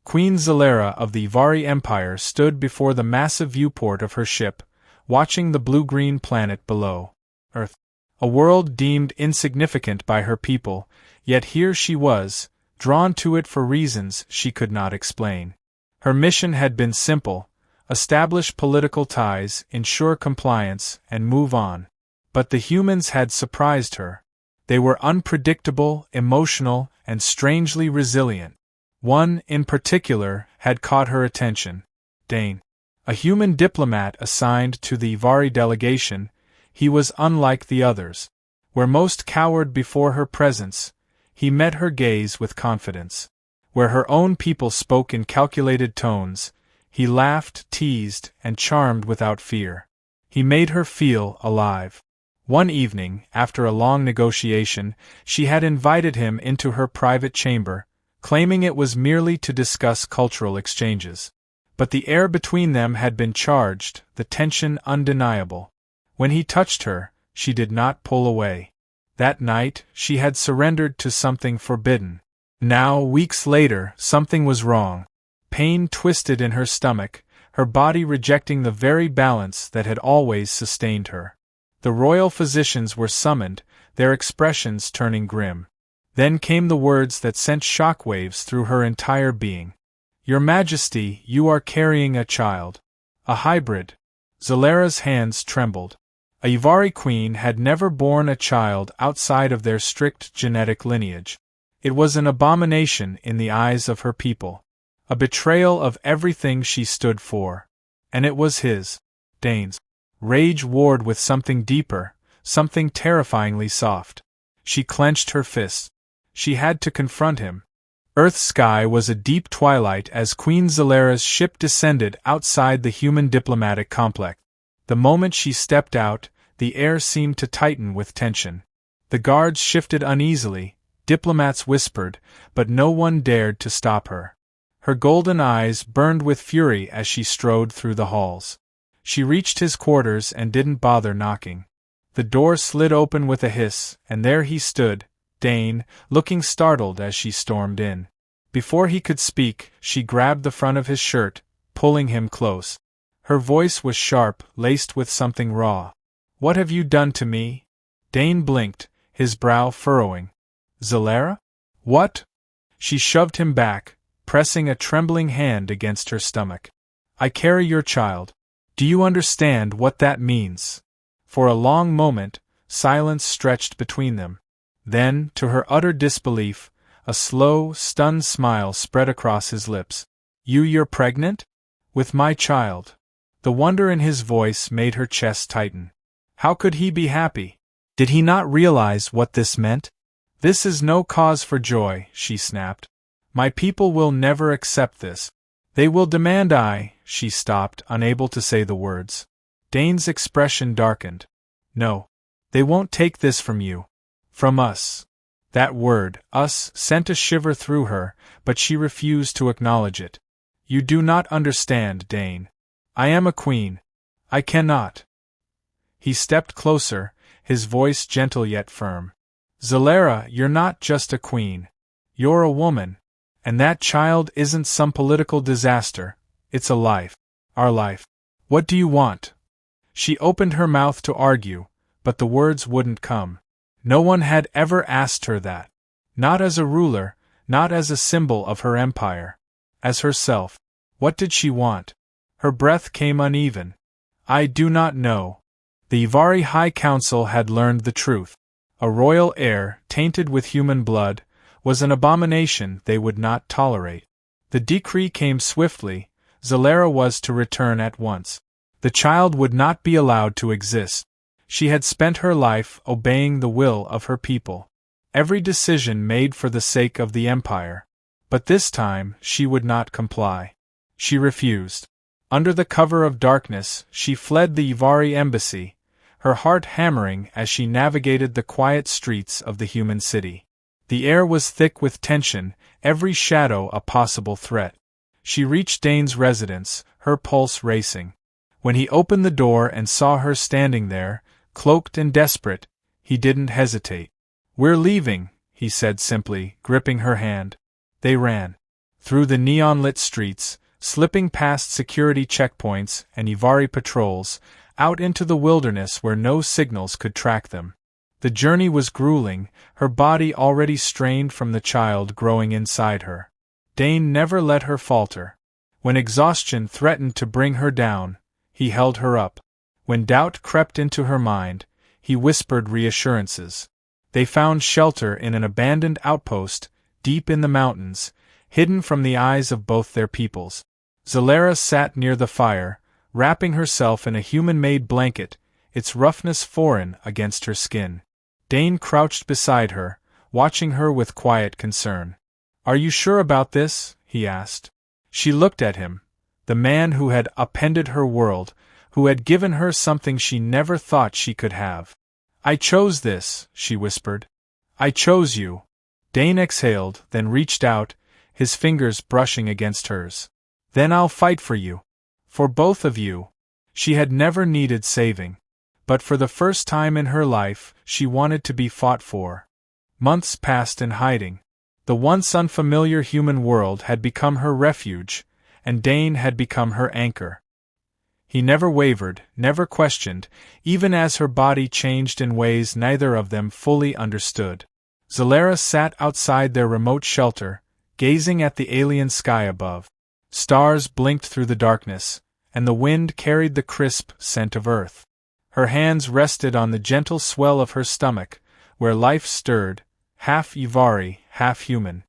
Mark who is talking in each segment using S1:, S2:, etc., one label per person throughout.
S1: Queen Zalera of the Ivari Empire stood before the massive viewport of her ship, watching the blue-green planet below. Earth. A world deemed insignificant by her people, yet here she was, drawn to it for reasons she could not explain. Her mission had been simple: establish political ties, ensure compliance, and move on. But the humans had surprised her. They were unpredictable, emotional, and strangely resilient. One, in particular, had caught her attention. Dane. A human diplomat assigned to the Ivari delegation, he was unlike the others. Where most cowered before her presence, he met her gaze with confidence. Where her own people spoke in calculated tones, he laughed, teased, and charmed without fear. He made her feel alive. One evening, after a long negotiation, she had invited him into her private chamber, claiming it was merely to discuss cultural exchanges. But the air between them had been charged, the tension undeniable. When he touched her, she did not pull away. That night, she had surrendered to something forbidden. Now, weeks later, something was wrong. Pain twisted in her stomach, her body rejecting the very balance that had always sustained her. The royal physicians were summoned, their expressions turning grim. Then came the words that sent shockwaves through her entire being. "Your Majesty, you are carrying a child. A hybrid." Zalera's hands trembled. A Ivari queen had never borne a child outside of their strict genetic lineage. It was an abomination in the eyes of her people. A betrayal of everything she stood for. And it was his. Dane's. Rage warred with something deeper, something terrifyingly soft. She clenched her fists. She had to confront him. Earth's sky was a deep twilight as Queen Zalera's ship descended outside the human diplomatic complex. The moment she stepped out, the air seemed to tighten with tension. The guards shifted uneasily, diplomats whispered, but no one dared to stop her. Her golden eyes burned with fury as she strode through the halls. She reached his quarters and didn't bother knocking. The door slid open with a hiss, and there he stood, Dane, looking startled as she stormed in. Before he could speak, she grabbed the front of his shirt, pulling him close. Her voice was sharp, laced with something raw. "What have you done to me?" Dane blinked, his brow furrowing. "Zalera? What?" She shoved him back, pressing a trembling hand against her stomach. "I carry your child. Do you understand what that means?" For a long moment, silence stretched between them. Then, to her utter disbelief, a slow, stunned smile spread across his lips. You're pregnant? With my child." The wonder in his voice made her chest tighten. How could he be happy? Did he not realize what this meant? "This is no cause for joy," she snapped. "My people will never accept this. They will demand She stopped, unable to say the words. Dane's expression darkened. "No. They won't take this from you. From us." That word, us, sent a shiver through her, but she refused to acknowledge it. "You do not understand, Dane. I am a queen. I cannot." He stepped closer, his voice gentle yet firm. "Zalera, you're not just a queen. You're a woman. And that child isn't some political disaster, it's a life. Our life. What do you want?" She opened her mouth to argue, but the words wouldn't come. No one had ever asked her that. Not as a ruler, not as a symbol of her empire. As herself. What did she want? Her breath came uneven. "I do not know." The Ivari High Council had learned the truth. A royal heir, tainted with human blood, was an abomination they would not tolerate. The decree came swiftly. Zalera was to return at once. The child would not be allowed to exist. She had spent her life obeying the will of her people. Every decision made for the sake of the empire. But this time, she would not comply. She refused. Under the cover of darkness, she fled the Ivari embassy, her heart hammering as she navigated the quiet streets of the human city. The air was thick with tension, every shadow a possible threat. She reached Dane's residence, her pulse racing. When he opened the door and saw her standing there, cloaked and desperate, he didn't hesitate. "We're leaving," he said simply, gripping her hand. They ran. Through the neon-lit streets, slipping past security checkpoints and Ivari patrols, out into the wilderness where no signals could track them. The journey was grueling, her body already strained from the child growing inside her. Dane never let her falter. When exhaustion threatened to bring her down, he held her up. When doubt crept into her mind, he whispered reassurances. They found shelter in an abandoned outpost, deep in the mountains, hidden from the eyes of both their peoples. Zalera sat near the fire, wrapping herself in a human-made blanket, its roughness foreign against her skin. Dane crouched beside her, watching her with quiet concern. "Are you sure about this?" he asked. She looked at him, the man who had upended her world, who had given her something she never thought she could have. "I chose this," she whispered. "I chose you." Dane exhaled, then reached out, his fingers brushing against hers. "Then I'll fight for you. For both of you." She had never needed saving. But for the first time in her life, she wanted to be fought for. Months passed in hiding. The once unfamiliar human world had become her refuge, and Dane had become her anchor. He never wavered, never questioned, even as her body changed in ways neither of them fully understood. Zalera sat outside their remote shelter, gazing at the alien sky above. Stars blinked through the darkness, and the wind carried the crisp scent of earth. Her hands rested on the gentle swell of her stomach, where life stirred, half Ivari, half human.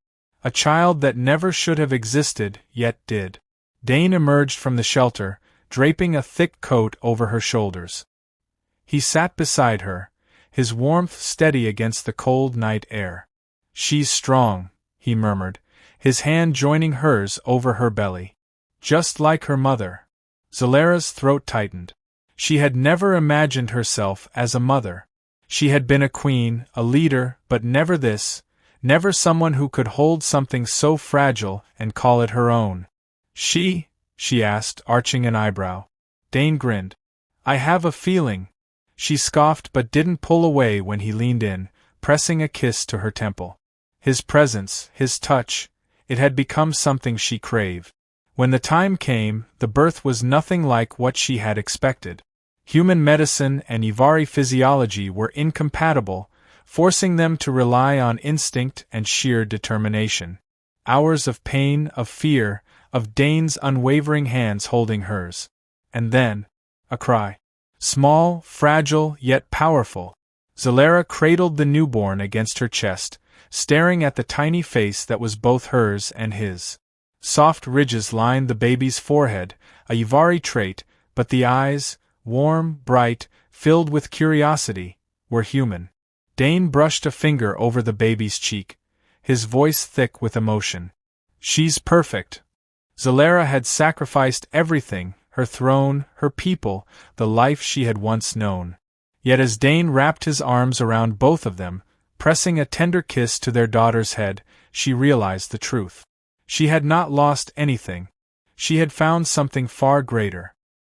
S1: A child that never should have existed, yet did. Dane emerged from the shelter, draping a thick coat over her shoulders. He sat beside her, his warmth steady against the cold night air. "She's strong," he murmured, his hand joining hers over her belly. "Just like her mother." Zalera's throat tightened. She had never imagined herself as a mother. She had been a queen, a leader, but never this, never someone who could hold something so fragile and call it her own. "She?" she asked, arching an eyebrow. Dane grinned. "I have a feeling." She scoffed but didn't pull away when he leaned in, pressing a kiss to her temple. His presence, his touch, it had become something she craved. When the time came, the birth was nothing like what she had expected. Human medicine and Ivari physiology were incompatible, forcing them to rely on instinct and sheer determination. Hours of pain, of fear, of Dane's unwavering hands holding hers. And then, a cry. Small, fragile, yet powerful. Zalera cradled the newborn against her chest, staring at the tiny face that was both hers and his. Soft ridges lined the baby's forehead, a Ivari trait, but the eyes, warm, bright, filled with curiosity, were human. Dane brushed a finger over the baby's cheek, his voice thick with emotion. "She's perfect." Zalera had sacrificed everything, her throne, her people, the life she had once known. Yet as Dane wrapped his arms around both of them, pressing a tender kiss to their daughter's head, she realized the truth. She had not lost anything. She had found something far greater.